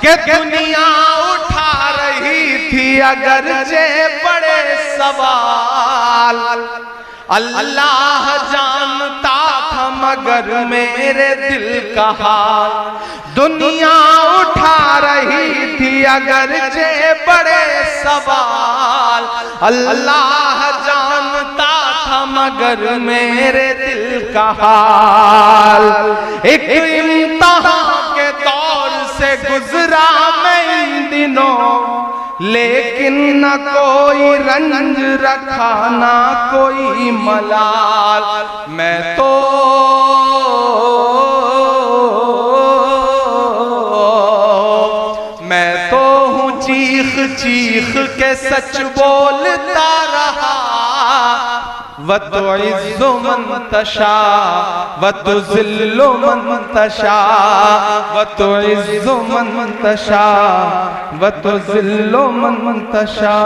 कि दुनिया उठा रही थी अगर जे बड़े सवाल, अल्लाह जानता था मगर मेरे दिल का हाल। दुनिया उठा रही थी अगर जे बड़े सवाल, अल्लाह जानता था मगर मेरे दिल का हाल। एक इम्तिहान के दौर से गुजरा मैं इन दिनों, लेकिन न कोई रंज रखा ना कोई मलाल। मैं तो हूँ चीख चीख के सच बोलता रहा, वतुइज़्ज़ु मन तशा वतुज़िल्लु मन तशा, वतुइज़्ज़ु मन तशा वतुज़िल्लु मन तशा।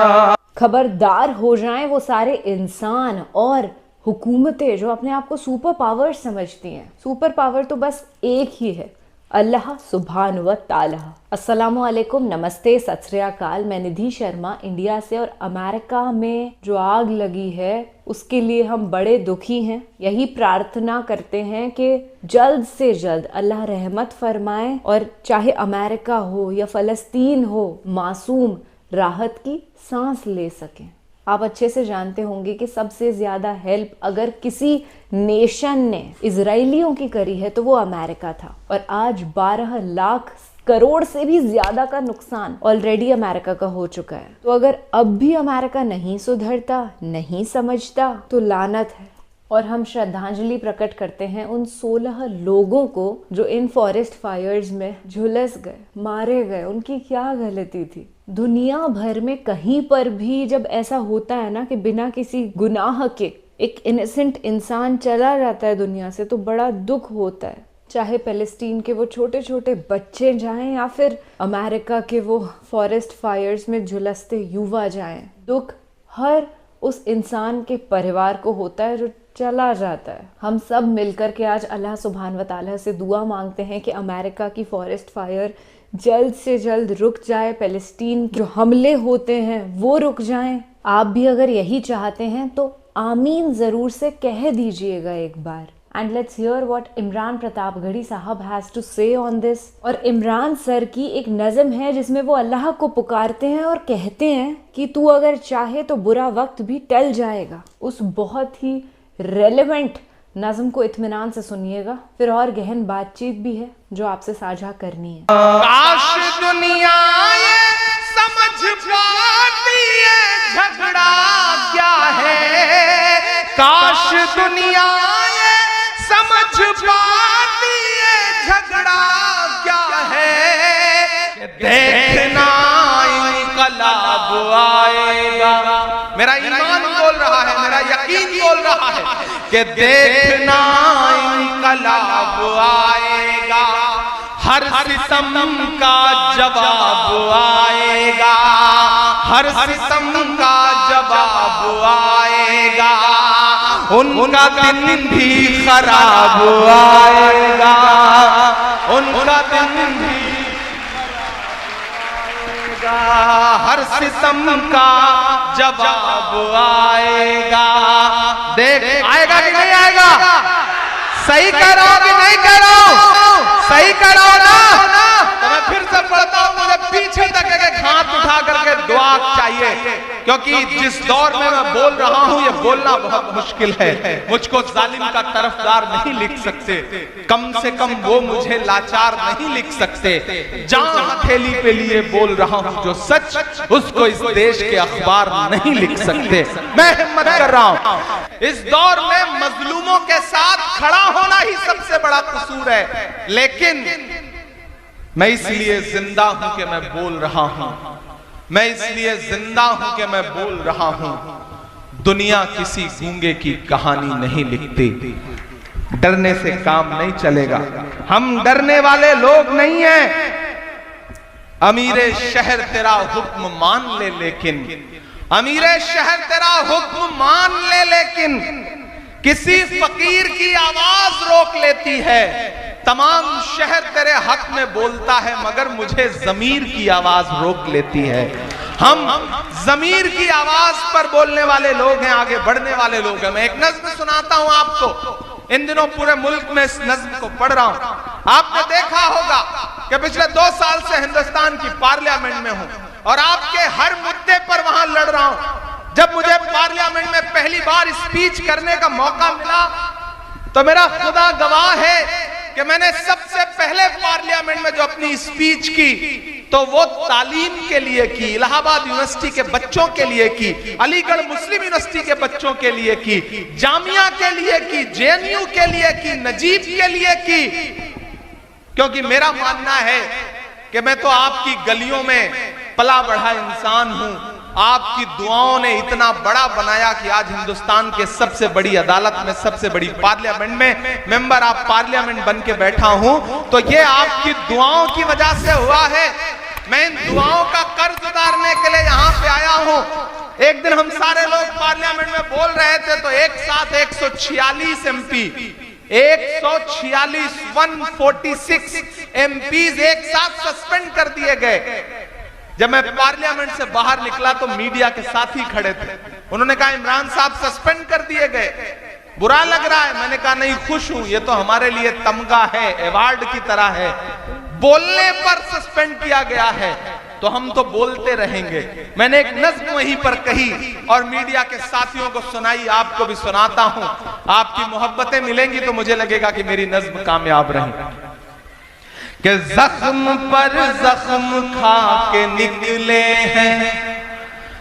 खबरदार हो जाएं वो सारे इंसान और हुकूमतें जो अपने आप को सुपर पावर समझती हैं। सुपर पावर तो बस एक ही है, अल्लाह सुभान व ताला। अस्सलामु अलैकुम, नमस्ते, सत श्री अकाल। मैं निधि शर्मा इंडिया से। और अमेरिका में जो आग लगी है उसके लिए हम बड़े दुखी हैं। यही प्रार्थना करते हैं कि जल्द से जल्द अल्लाह रहमत फरमाए और चाहे अमेरिका हो या फ़लस्तीन हो, मासूम राहत की सांस ले सकें। आप अच्छे से जानते होंगे कि सबसे ज़्यादा हेल्प अगर किसी नेशन ने इजरायलियों की करी है तो वो अमेरिका था। और आज 12 लाख करोड़ से भी ज़्यादा का नुकसान ऑलरेडी अमेरिका का हो चुका है। तो अगर अब भी अमेरिका नहीं सुधरता, नहीं समझता, तो लानत है। और हम श्रद्धांजलि प्रकट करते हैं उन 16 लोगों को जो इन फॉरेस्ट फायर्स में झुलस गए, मारे गए। उनकी क्या गलती थी? दुनिया भर में कहीं पर भी जब ऐसा होता है ना कि बिना किसी गुनाह के एक इनोसेंट इंसान चला जाता है दुनिया से, तो बड़ा दुख होता है। चाहे फ़लस्तीन के वो छोटे छोटे बच्चे जाएं या फिर अमेरिका के वो फॉरेस्ट फायर्स में झुलसते युवा जाएं, दुख हर उस इंसान के परिवार को होता है जो चला जाता है। हम सब मिलकर के आज अल्लाह सुभान व ताला से दुआ मांगते हैं कि अमेरिका की फॉरेस्ट फायर जल्द से जल्द रुक जाए, फ़लस्तीन जो हमले होते हैं वो रुक जाएं। आप भी अगर यही चाहते हैं तो आमीन ज़रूर से कह दीजिएगा एक बार। And let's hear what Imran Pratapgarhi साहब has to say on this. और इमरान सर की एक नज़म है जिसमें वो अल्लाह को पुकारते हैं और कहते हैं कि तू अगर चाहे तो बुरा वक्त भी टल जाएगा। उस बहुत ही रेलेवेंट नज़म को इत्मीनान से सुनिएगा। फिर और गहन बातचीत भी है जो आपसे साझा करनी है। काश दुनिया ये समझ पाती है झगड़ा क्या है, काश दुनिया ये समझ पाती है झगड़ा क्या है। देखना इनकलाब आएगा, मेरा ईमान बोल रहा है, मेरा यकीन बोल रहा है कि देखना इनकलाब आएगा, हर सितम का जवाब आएगा, हर सितम का जवाब आएगा। उनका दिन भी खराब आएगा, उनका दिन भी हर सितम का जवाब आएगा। देख आएगा कि नहीं आएगा? सही करो कि नहीं करो? सही करो ना? तो मैं फिर से पढ़ता हूँ, मुझे पीछे तक एक हाथ उठा करके दुआ चाहिए, क्योंकि जिस दौर में मैं बोल रहा हूँ ये बोलना बहुत मुश्किल है। मुझको जालिम का तरफदार नहीं लिख सकते, कम से कम वो मुझे लाचार नहीं लिख सकते। जान हथेली पे लिए बोल रहा हूँ जो सच, उसको इस देश के अखबार नहीं लिख सकते। मैं हिम्मत कर रहा हूँ, इस दौर में मजलूमों के साथ खड़ा होना ही सबसे बड़ा कसूर है। लेकिन मैं इसलिए जिंदा हूं कि मैं बोल रहा हूं, मैं इसलिए जिंदा हूं कि मैं बोल रहा हूं। दुनिया किसी गूंगे की कहानी नहीं लिखती, डरने से काम नहीं चलेगा। हम डरने वाले लोग नहीं हैं। अमीरे शहर तेरा हुक्म मान ले, लेकिन अमीरे शहर तेरा हुक्म मान ले, लेकिन किसी फकीर की आवाज रोक लेती है। तमाम शहर तेरे हक में बोलता है मगर मुझे ज़मीर की आवाज रोक लेती है। हम ज़मीर की आवाज पर बोलने वाले लोग हैं, आगे बढ़ने वाले लोग हैं। मैं एक नज्म सुनाता हूं आपको, इन दिनों पूरे मुल्क में इस नज्म को पढ़ रहा हूं। आपने देखा होगा कि पिछले 2 साल से हिंदुस्तान की पार्लियामेंट में हूं और आपके हर मुद्दे पर वहां लड़ रहा हूं। जब मुझे पार्लियामेंट में पहली बार स्पीच करने का मौका मिला तो मेरा खुदा गवाह है कि मैंने सबसे पहले पार्लियामेंट में जो अपनी स्पीच की तो वो तालीम के लिए की, इलाहाबाद यूनिवर्सिटी के बच्चों के लिए की, अलीगढ़ मुस्लिम यूनिवर्सिटी के बच्चों के लिए की, जामिया के लिए की, जेएनयू के लिए की, नजीब के लिए की। क्योंकि मेरा मानना है कि मैं तो आपकी गलियों में पला बढ़ा इंसान हूं। आपकी दुआओं ने इतना बड़ा बनाया कि आज हिंदुस्तान के सबसे बड़ी अदालत में, सबसे बड़ी पार्लियामेंट में मेंबर ऑफ पार्लियामेंट बन के बैठा हूं, तो ये आपकी दुआओं की वजह से हुआ है। मैं इन दुआओं का कर्ज उतारने के लिए यहाँ पे आया हूं। एक दिन हम सारे लोग पार्लियामेंट में बोल रहे थे तो एक साथ 146 एमपी, 146 एमपीज एक साथ सस्पेंड कर दिए गए। जब मैं पार्लियामेंट से बाहर निकला तो मीडिया के साथी खड़े थे, उन्होंने कहा इमरान साहब सस्पेंड कर दिए गए, बुरा लग रहा है। मैंने कहा नहीं, खुश हूं, ये तो हमारे लिए तमगा है, अवार्ड की तरह है। बोलने पर सस्पेंड किया गया है तो हम तो बोलते रहेंगे। मैंने एक नज्म वहीं पर कही और मीडिया के साथियों को सुनाई, आपको भी सुनाता हूं। आपकी मोहब्बतें मिलेंगी तो मुझे लगेगा कि मेरी नज्म कामयाब रही। कि जख्म पर जख्म खा के निकले हैं,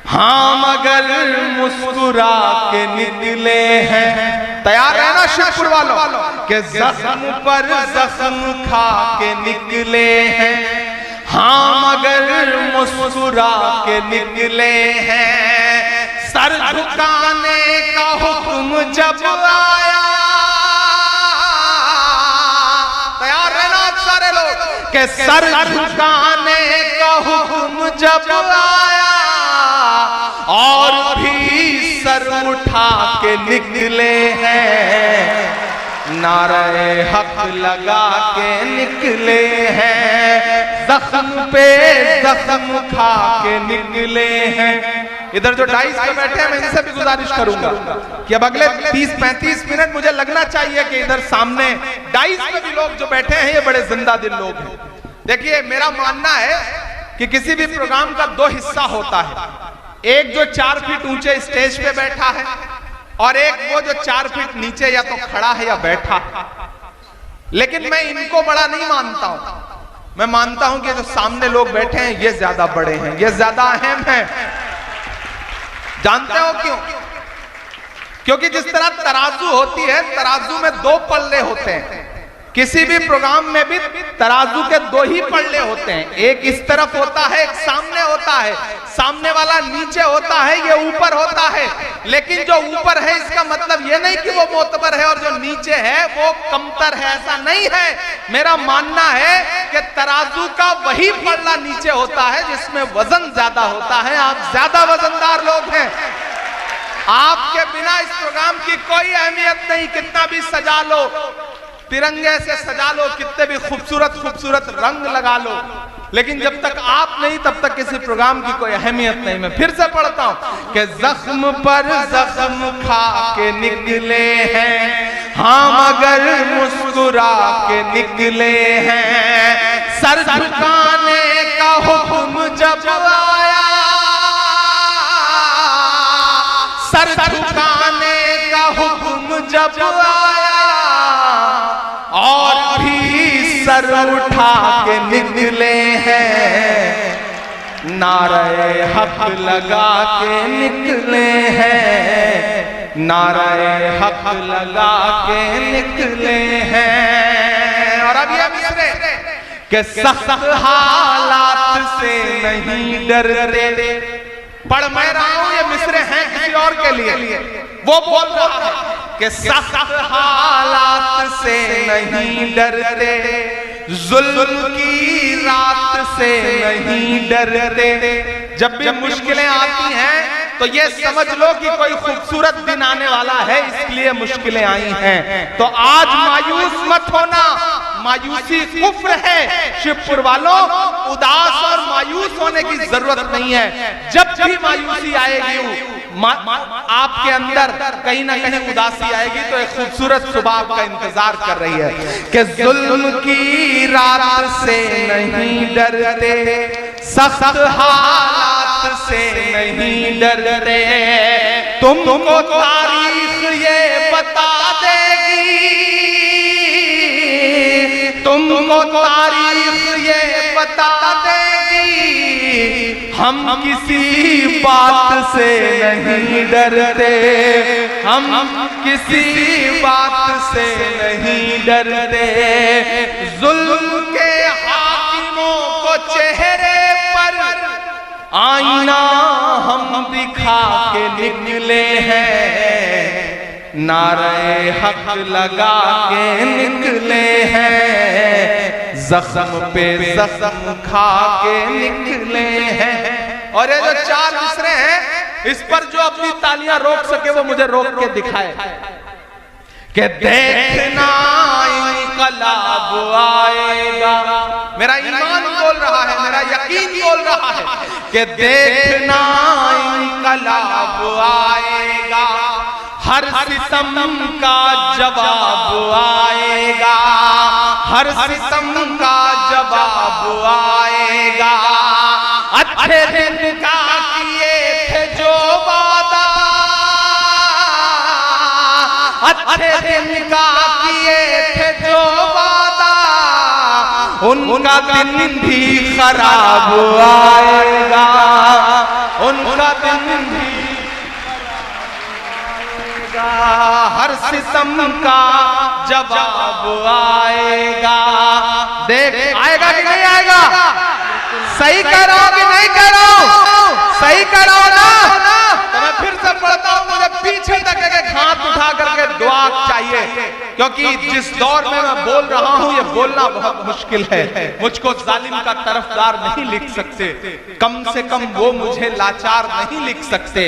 हाँ मगर मुस्कुरा के निकले हैं। तैयार है ना शिवपुर वालों? कि जख्म पर जख्म खा के निकले हैं, हाँ मगर मुस्कुरा के निकले हैं। सर झुकाने का हुक्म जब आया, कि सर झुकाने का हुक्म जब आया और भी सर उठा के निकले हैं, नारे हक लगा के निकले हैं, जख्म पे जख्म खा के निकले हैं। इधर जो डाइस पे बैठे हैं मैं इनसे भी गुजारिश करूंगा कि अब अगले 30-35 मिनट मुझे लगना चाहिए कि इधर सामने डाइस पे भी लोग जो बैठे हैं ये बड़े जिंदा दिल लोग हैं। देखिए, मेरा मानना है कि किसी भी प्रोग्राम का 2 हिस्सा होता है, एक जो 4 फीट ऊंचे स्टेज पे बैठा है और एक वो जो 4 फीट नीचे या तो खड़ा है या बैठा है। लेकिन मैं इनको बड़ा नहीं मानता हूं। मैं मानता हूं कि जो सामने लोग बैठे हैं ये ज्यादा बड़े हैं, ये ज्यादा अहम है। जानते हो क्यों? क्योंकि जिस तरह तराजू होती है, तराजू में 2 पल्ले होते हैं। किसी भी प्रोग्राम में भी तराजू के 2 ही पल्ले होते हैं, एक इस तरफ होता है, एक सामने होता है। सामने वाला नीचे होता है, ये ऊपर होता है। लेकिन जो ऊपर है इसका मतलब ये नहीं कि वो मोतबर है और जो नीचे है वो कमतर है, ऐसा नहीं है। मेरा मानना है कि तराजू का वही पल्ला नीचे होता है जिसमें वजन ज्यादा होता है। आप ज्यादा वजनदार लोग हैं, आपके बिना इस प्रोग्राम की कोई अहमियत नहीं। कितना भी सजा लो, तिरंगे से सजा लो, कितने भी खूबसूरत खूबसूरत रंग लगा लो, लेकिन जब तक आप नहीं तब तक किसी प्रोग्राम की कोई अहमियत नहीं। मैं फिर से पढ़ता हूं कि जख्म पर जख्म खा के निकले हैं, हाँ मगर मुस्कुरा के निकले हैं। सर झुकाने का हुक्म जब आया, सर झुकाने का हुक्म जब आया और भी सर उठा के निकले हैं, नारे हक लगा के निकले हैं, नारे हक लगा के निकले हैं। और अब ये मिसरे कि सख्त हालात से नहीं डरते। पढ़ मैं रहा हूं, ये मिसरे हैं किसी और के लिए। वो बोल रहा है कि सख्त हालात से नहीं डरते, जुल्म की रात से नहीं डरते। जब भी मुश्किलें आती हैं तो ये समझ लो कि कोई खूबसूरत दिन आने वाला है, इसलिए मुश्किलें आई हैं। तो आज मायूस मत होना, मायूसी कुफ्र है। शिवपुर वालों, उदास और मायूस होने की जरूरत नहीं है। जब भी मायूसी आएगी आपके अंदर कहीं ना कहीं उदासी आएगी, तो एक खूबसूरत सुबह आपका इंतजार कर रही है कि जुल्म की रात से नहीं डरते, सख्त हालात से नहीं डरते, तुमको तारीख ये बता देगी, तुमको तारीख ये बता देगी, हम किसी बात से नहीं डरते, हम किसी बात से नहीं डरते। जुल्म के हाकिमों को चेहरे पर आईना हम दिखा के निकले हैं, नारे हक लगा के निकले हैं, जख्म पे जख्म खा के निकले हैं। और ये जो चार मिसरे हैं, इस पर जो अपनी तालियां रोक सके वो मुझे रोक के दिखाए कि देखना इनकलाब आएगा। मेरा ईमान बोल रहा है, मेरा यकीन बोल रहा है कि देखना इनकलाब आएगा, हर सितम का जवाब आएगा, हर सितम का जवाब आएगा। अच्छे दिन का किए थे जो वादा, अच्छे दिन का किए थे जो वादा, उनका दिन भी खराब आएगा, उनका दिन भी हर सितम का जवाब आएगा। देख आएगा कि नहीं आएगा? सही करो कि नहीं करो? सही करो ना? तो मैं फिर से पढ़ता हूँ, मुझे पीछे तक एक हाथ उठा करके दुआ चाहिए, क्योंकि जिस दौर में मैं बोल रहा हूँ ये बोलना बहुत मुश्किल है। मुझको जालिम का तरफदार नहीं लिख सकते, कम से कम वो मुझे लाचार नहीं लिख सकते।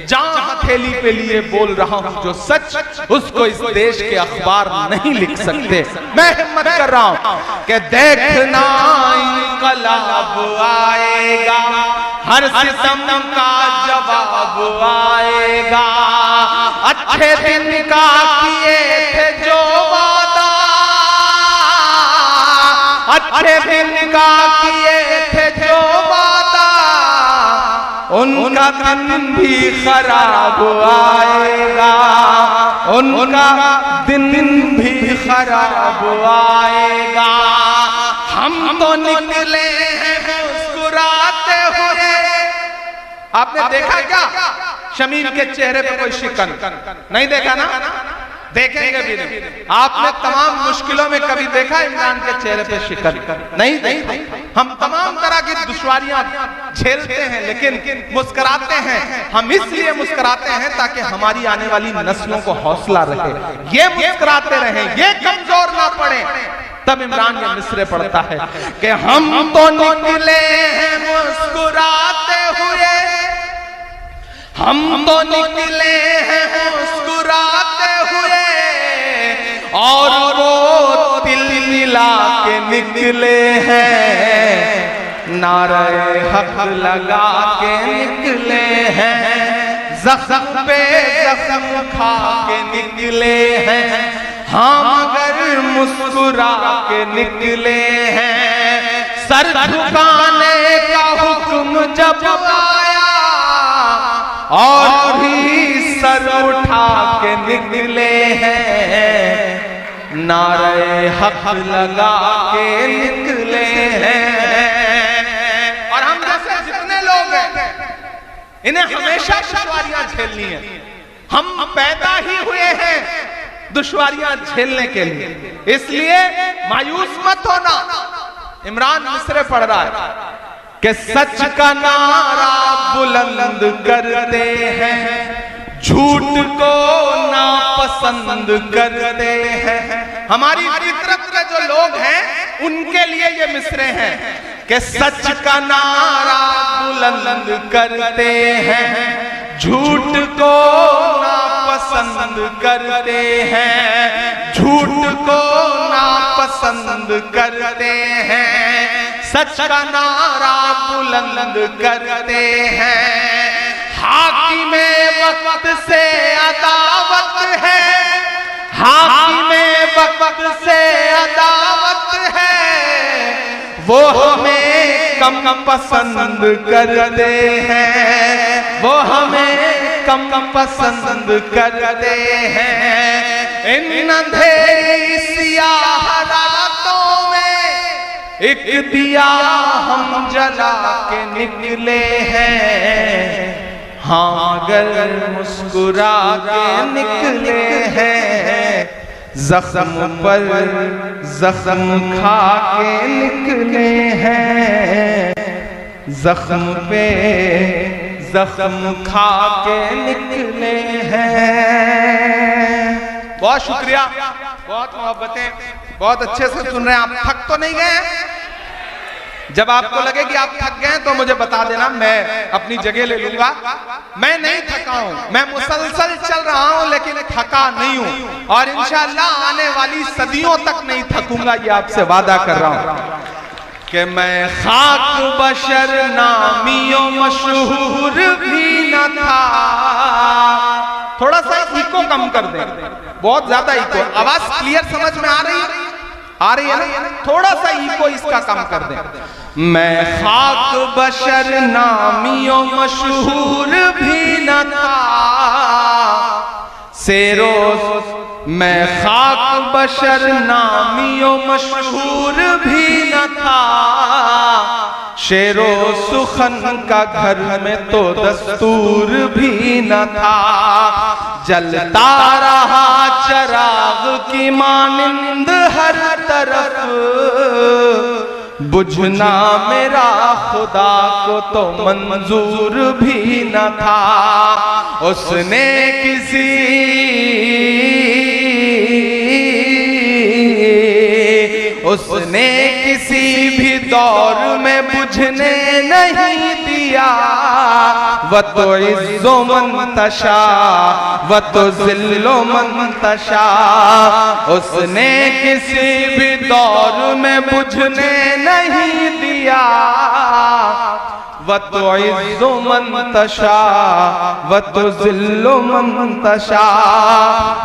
जहां हथेली पे लिए बोल रहा हूँ जो सच, उसको इस देश के अखबार नहीं लिख सकते। मैं हिम्मत कर रहा हूँ कि देखना इनकलाब आएगा, हर सितम का जवाब आएगा, अच्छे दिन का किए थे जो वादा, अच्छे दिन का किए थे जो वादा, उनका दिन भी खराब आएगा, उनका दिन भी खराब आएगा। हम तो निकले हैं मुस्कुराते हुए। आपने देखा क्या शमीम के चेहरे पे कोई शिकन? नहीं देखा ना, देखेंगे भी नहीं। आपने तमाम मुश्किलों में कभी देखा इमरान के चेहरे पे शिकन? नहीं देखा। हम तमाम तरह की दुश्वारियां झेलते हैं, लेकिन मुस्कुराते हैं। हम इसलिए मुस्कुराते हैं ताकि हमारी आने वाली नस्लों को हौसला रहे, ये मुस्कुराते रहें, ये कमजोर ना पड़े। तब इमरान ये मिसरे पढ़ता है कि हम तो निकले हैं मुस्कुराते हुए, हम तो निकले हैं मुस्कुराते हुए, और वो दिल मिला के निकले हैं, नारे हक लगा के निकले हैं, जख्म पे जख्म खा के निकले हैं, हम अगर मुस्कुरा के निकले हैं। सर झुकाने का हुक्म जब आया और भी सर उठा के निकले हैं, नारे हक लगा के निकले हैं। और हम जैसे जितने लोग हैं, इन्हें हमेशा दुश्वारियां झेलनी है। हम पैदा ही हुए हैं दुश्वारियां झेलने के लिए, इसलिए मायूस मत होना। इमरान मिसरे पढ़ रहा है कि सच का नारा बुलंद करते हैं, झूठ को नापसंद करते हैं। हमारी फितरत के जो लोग हैं उनके लिए ये मिसरे हैं कि सच का नारा बुलंद करते हैं, झूठ को नापसंद करते हैं, झूठ को नापसंद करते हैं, सच का नारा बुलंद करते हैं। हाकिमे वक्त से अदावत है, हाकिमे वक्त से अदावत है, वो हमें कम पसंद करते हैं, वो हमें कम पसंद करते हैं। इन अंधेरी सियाह रातों में एक दिया हम जला के निकले हैं, हाँ अगर मुस्कुरा के निकले हैं, जख्म पर जख्म खा के निकले हैं, जख्म पे जख्म खा के निकले हैं। बहुत शुक्रिया, बहुत मोहब्बतें, बहुत अच्छे से सुन रहे हैं। आप थक तो नहीं गए? जब आपको लगे कि आप थक गए तो मुझे बता देना, मैं अपनी जगह ले लूंगा। मैं नहीं थका हूं, मैं मुसलसल चल रहा हूं, लेकिन थका नहीं हूं, और इंशाअल्लाह आने वाली सदियों तक नहीं थकूंगा, ये आपसे वादा कर रहा हूं कि मैं खाक बशर नामियों मशहूर भी न था। थोड़ा सा इको कम कर दे, बहुत ज्यादा इको। आवाज क्लियर समझ में आ रही है? आ रही है ना? थोड़ा सा इको इसका कम कर दे। मैं खाक बशर नामियों मशहूर भी न था, सेरोज मैं खाक बशर नामियों मशहूर भी न था, शेरो सुखन का घर में तो दस्तूर भी न था, जलता रहा चराग की मानिंद हर तरफ, बुझना मेरा खुदा को तो मंजूर भी न था। उसने किसी भी दौर में बुझने नहीं दिया, व तो इज़्ज़ो मंतशा व तो ज़िल्लो मंतशा। उसने किसी भी दौर में बुझने नहीं दिया, व तो इज़्ज़ो मंतशा व तो ज़िल्लो मंतशा।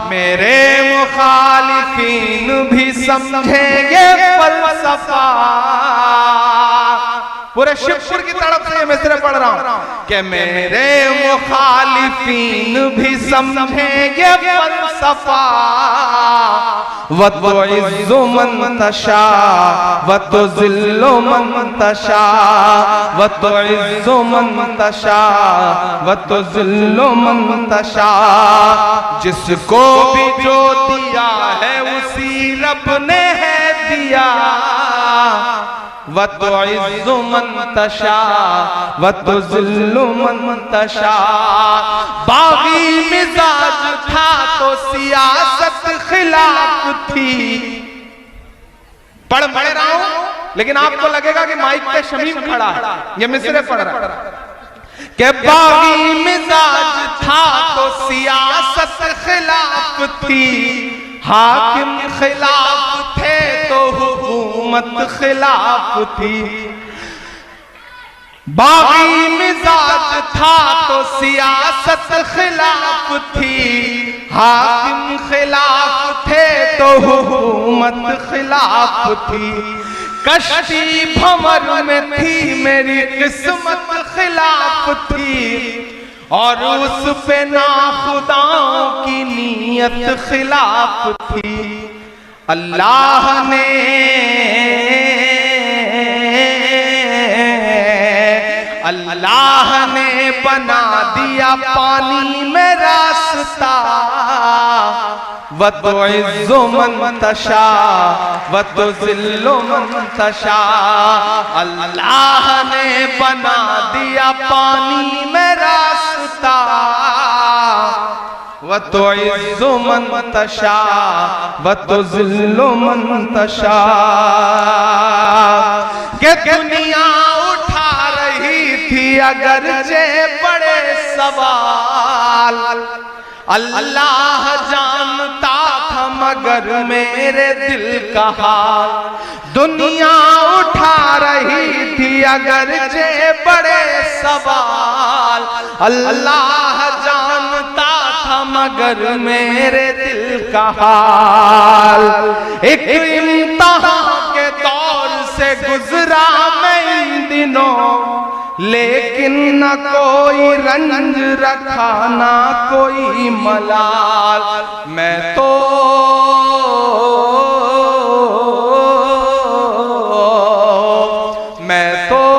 मेरे मुखालिफीन भी समझेंगे फलसफा। पूरे शिवपुर की तरफ से ये मिसरे पढ़ रहा हूं कि मेरे मुखालिफीन भी समझेंगे फलसफा, व तो इज़्ज़ो मंतशा व तो ज़िल्लो मंतशा, व तो इज़्ज़ो मंतशा व तो ज़िल्लो मंतशा। जिसको भी जो दिया है उसी रब ने है दिया, व तो इज़्ज़ो मंतशा व तो ज़िल्लो मंतशा। बागी मिजाज था तो सियासत खिलाफ थी। पढ़ रहा हूं लेकिन आपको लगेगा कि माइक पे शमीम खड़ा है, ये मिसरे पढ़ रहा है कि बागी मिजाज था तो सियासत खिलाफ थी, हाकिम खिलाफ थे तो हुकूमत खिलाफ थी। बागी मिजाज था तो सियासत खिलाफ थी, हाकिम खिलाफ थे तो हुकूमत खिलाफ थी। कश्ती भंवर में थी मेरी किस्मत खिलाफ थी, और उस पे नाखुदाओं की नीयत खिलाफ थी। अल्लाह ने बना दिया पानी में रास्ता, व तो इज़्ज़ो मंतशा व तो ज़िल्लो मंतशा। अल्लाह ने बना दिया पानी में रास्ता, व तो इज़्ज़ो मंतशा व तो ज़िल्लो मंतशा। के दुनिया उठा रही थी अगरचे बड़े सवाल। अल्लाह जानता था मगर मेरे दिल का हाल, दुनिया उठा रही थी अगरचे बड़े सवाल। अल्लाह जानता था मगर मेरे दिल का हाल। एक इम्तिहान के दौर से गुजरा मैं इन दिनों, लेकिन न कोई रंज रखा ना कोई मलाल। मैं तो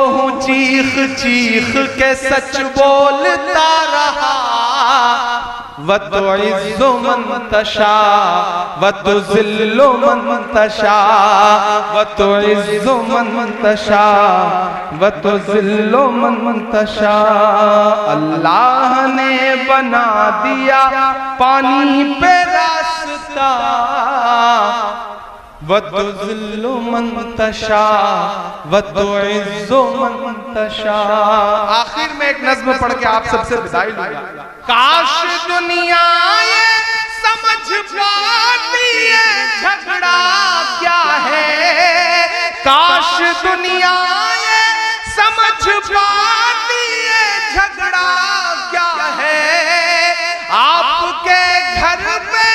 हूँ चीख चीख के सच बोलता रहा, वतुइज़्ज़ु मन तशा वतुज़िल्लु मन तशा, वतुइज़्ज़ु मन तशा वतुज़िल्लु मन तशा। अल्लाह ने बना दिया पानी पे रास्ता, वतुज़िल्लु मन तशा वतुइज़्ज़ु मन तशा। आखिर में एक नज़्म पढ़ के आप सबसे विदाई लूंगा। काश दुनिया ये समझ पाती है झगड़ा क्या है, काश दुनिया ये समझ पाती है झगड़ा क्या है। आपके घर पे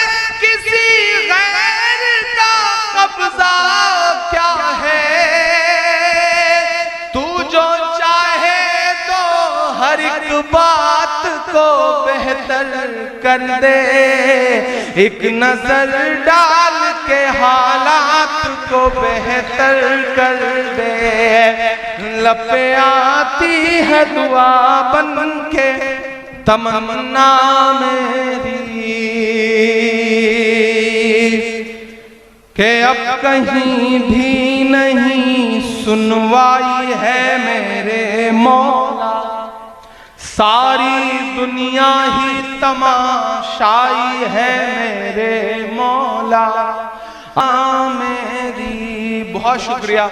किसी गैर का कब्जा क्या है। तू जो चाहे तो हर एक बात को बेहतर कर दे, एक नजर डाल के हालात को बेहतर कर दे। लपे आती है दुआ बन के तमन्ना मेरी, के अब कहीं भी नहीं सुनवाई है मेरे मौला। सारी दुनिया ही तमाशाई है मेरे मौला। मेरी बहुत शुक्रिया,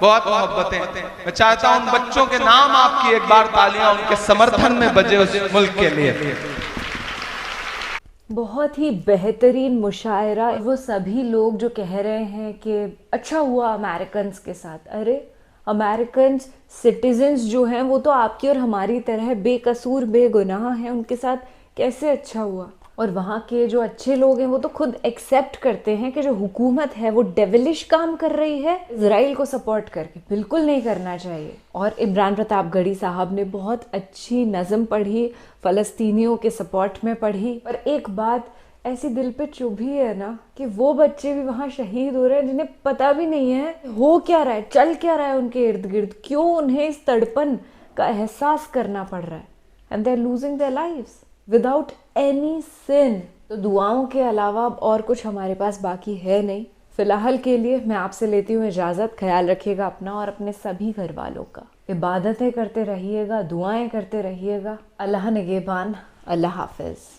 बहुत मोहब्बतें। मैं चाहता हूं उन बच्चों के नाम आपकी एक बार तालियां उनके समर्थन में बजे उस मुल्क के लिए। बहुत ही बेहतरीन मुशायरा। वो सभी लोग जो कह रहे हैं कि अच्छा हुआ अमेरिकन्स के साथ, अरे अमेरिकन सिटीजन्स जो हैं वो तो आपकी और हमारी तरह बेकसूर बेगुनाह हैं, उनके साथ कैसे अच्छा हुआ। और वहाँ के जो अच्छे लोग हैं वो तो खुद एक्सेप्ट करते हैं कि जो हुकूमत है वो डेविलिश काम कर रही है इजराइल को सपोर्ट करके। बिल्कुल नहीं करना चाहिए। और इमरान प्रतापगढ़ी साहब ने बहुत अच्छी नज़म पढ़ी, फ़लस्तीनियों के सपोर्ट में पढ़ी। पर एक बात ऐसी दिल पे चुभी है ना कि वो बच्चे भी वहाँ शहीद हो रहे हैं जिन्हें पता भी नहीं है हो क्या रहा है, चल क्या रहा है उनके इर्द गिर्द, क्यों उन्हें इस तड़पन का एहसास करना पड़ रहा है। And they are losing their lives without any sin. तो दुआओं के अलावा अब और कुछ हमारे पास बाकी है नहीं। फिलहाल के लिए मैं आपसे लेती हूँ इजाज़त। ख्याल रखिएगा अपना और अपने सभी घर वालों का। इबादतें करते रहिएगा, दुआएं करते रहिएगा। अल्लाह निगहबान। अल्लाह हाफिज़।